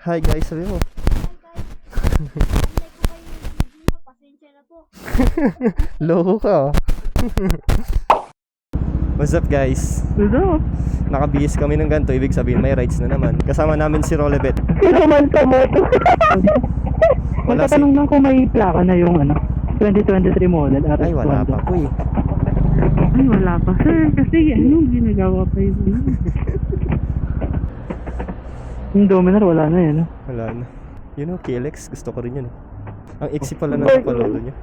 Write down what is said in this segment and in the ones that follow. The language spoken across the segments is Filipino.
Hi guys, sabi mo. Pasensya na po. Loko ka oh. What's up guys? Hello. Nakabihis kami ng ganito, ibig sabihin may rides na naman. Kasama namin si Rolebet. Sino man sa moto? Wala Magtatanong lang kung may plaka na yung 2023 model. Ay wala pa po eh. Ay wala pa sir. Kasi ginagawa pa yun. Yung Dominar wala na yan. Wala na. You know, KLX, gusto ko rin yun. Ang iksi pala ng kapalolo niya.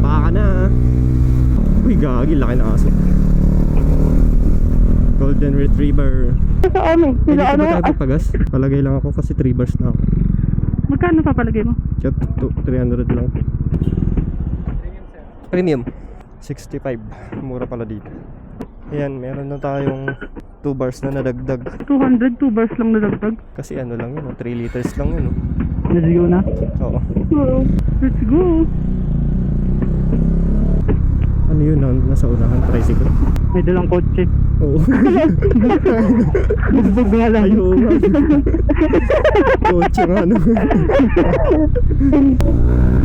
Baka na ah. Uy, gagi, laki na aso. Golden Retriever. Sa amin, Hindi ko ba tayo papagas? Palagay lang ako kasi 3 bars na ako. Magkano papalagay mo? Chat, 300 lang. Premium 65. Mura pala dito. Ayan, meron na tayong 2 bars na nadagdag. 200, 2 bars lang nadagdag. Kasi ano lang yun, 3 liters lang yun. Let's go na. Oo. Let's go. Ano yun, nasa unahan, tricycle? May dalang kotse. Oo. Bugbog nga lang. Ayaw nga. Kotse nga, no?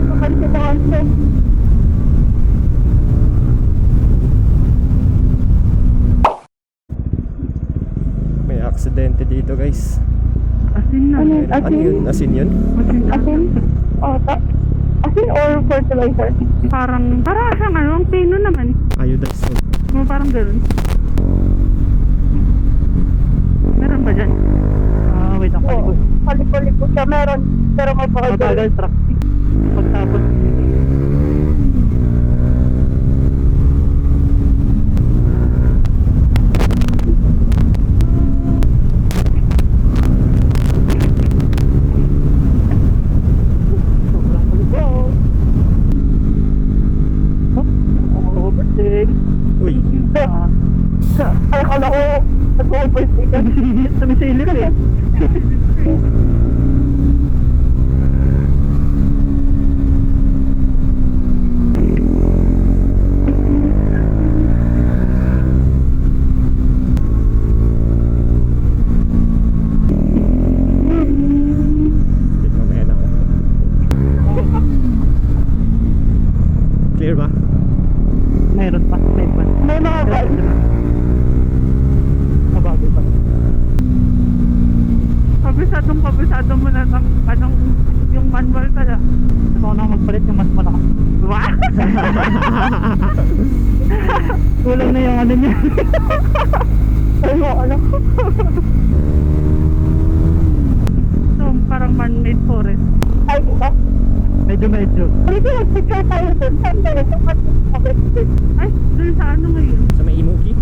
Kapalit sa kanto. May aksidente dito, guys. Asin na. Ano yun? Asin yun? Asin? Asin or fertilizer? Parang siyang ang pino naman. Iodized salt. Parang gano'n. Meron ba dyan? Wait ako. Oo, paliko-liko siya meron, pero may Matagal pakagay. truck. Pagtapos. Sobrang paliko. Overtake. Uy, Ay, akala ko, nag-overtake ka. Sumisilip eh. wait, mamaya na ako. Clear ba? Mayroon pa. May pa. May mga guys. Mabago pa. Kabisado mo na ng yung manual pala. Gusto ko na magpalit yung mas malakas. Wow! Kulang na yung ano niya. Ay, mo, ano? So, parang man-made forest. Ay, diba? Medyo. Pwede mag-picture tayo dun. Saan tayo? Saan mag-picture? Ay, dun sa ano ngayon? Sa may Imuki?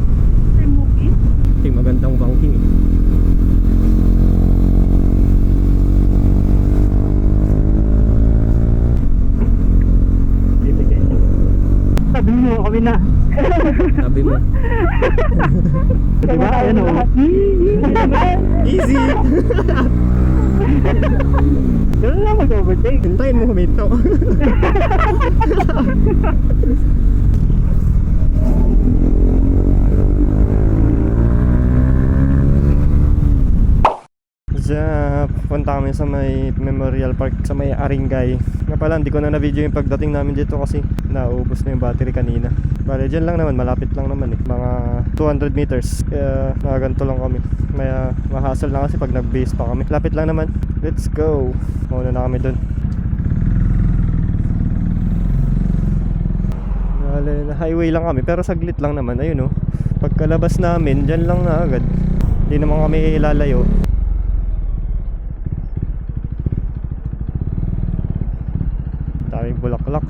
Sa movie? Ito yung magandang banking eh. Sabi mo kami na. Sabi mo. Diba? Ayan o. Easy! Ganun lang mag-overtake. Hintayin mo huminto. Punta kami sa may Memorial Park sa may Aringay. Nga pala, hindi ko na na-video yung pagdating namin dito kasi naubos na yung battery kanina. Bale, dyan lang naman, malapit lang naman eh. Mga 200 meters. Kaya nakaganto lang kami. May ma-hassle na kasi pag nag-base pa kami. Lapit lang naman. Let's go. Mauna na kami dun. Bale, na highway lang kami pero saglit lang naman. Ayun oh. Pagkalabas namin, dyan lang na agad. Hindi naman kami lalayo. Daming bulaklak.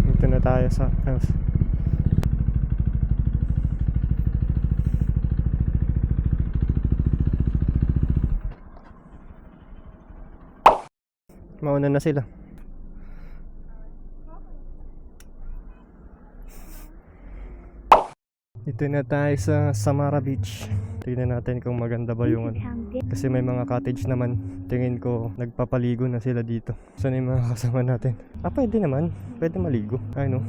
Dito na tayo sa mauna na sila. Dito na tayo sa Samara Beach. Tingnan natin kung maganda ba yung kasi may mga cottage naman. Tingin ko nagpapaligo na sila dito. Saan yung mga kasama natin? Pwede naman. Pwede maligo. I know.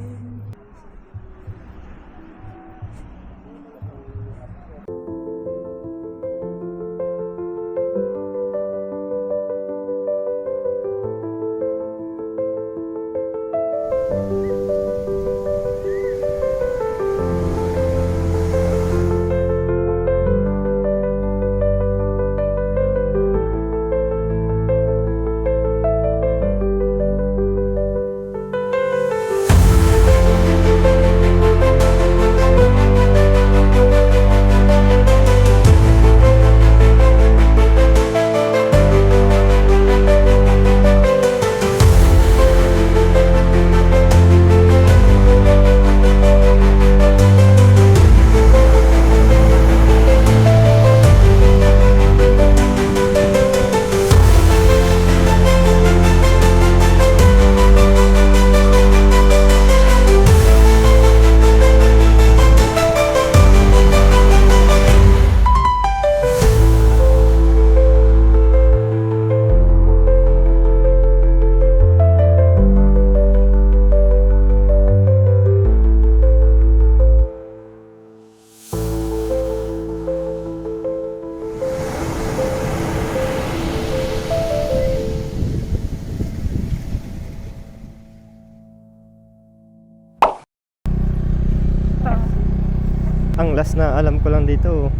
last na alam ko lang dito,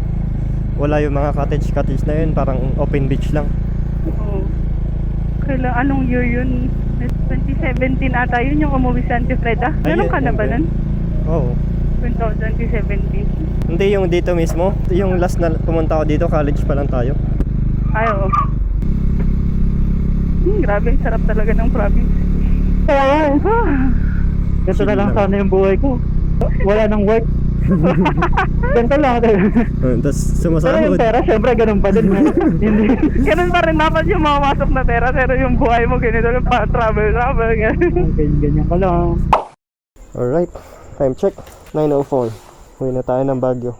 wala yung mga cottage na yun, parang open beach lang. Oo. Kailan, anong year yun? 2017 ata yun yung umuwi sa Antifreda. Meron ka na ba nun? Oo. 2017. Hindi yung dito mismo. Yung last na pumunta ako dito, college pa lang tayo. Ay, oo. Grabe, ang sarap talaga ng province. Kaya yan. Ganito na lang sana yung buhay ko. Wala nang work. Ganito lang. Tapos Pero yung sumasahod. pera, syempre ganun pa din. Ganun pa rin dapat yung mawasok na pera. Pero yung buhay mo, ganito lang pa, travel. Ganyan ka lang. Alright, time check, 9:04. Uwi na tayo ng Baguio.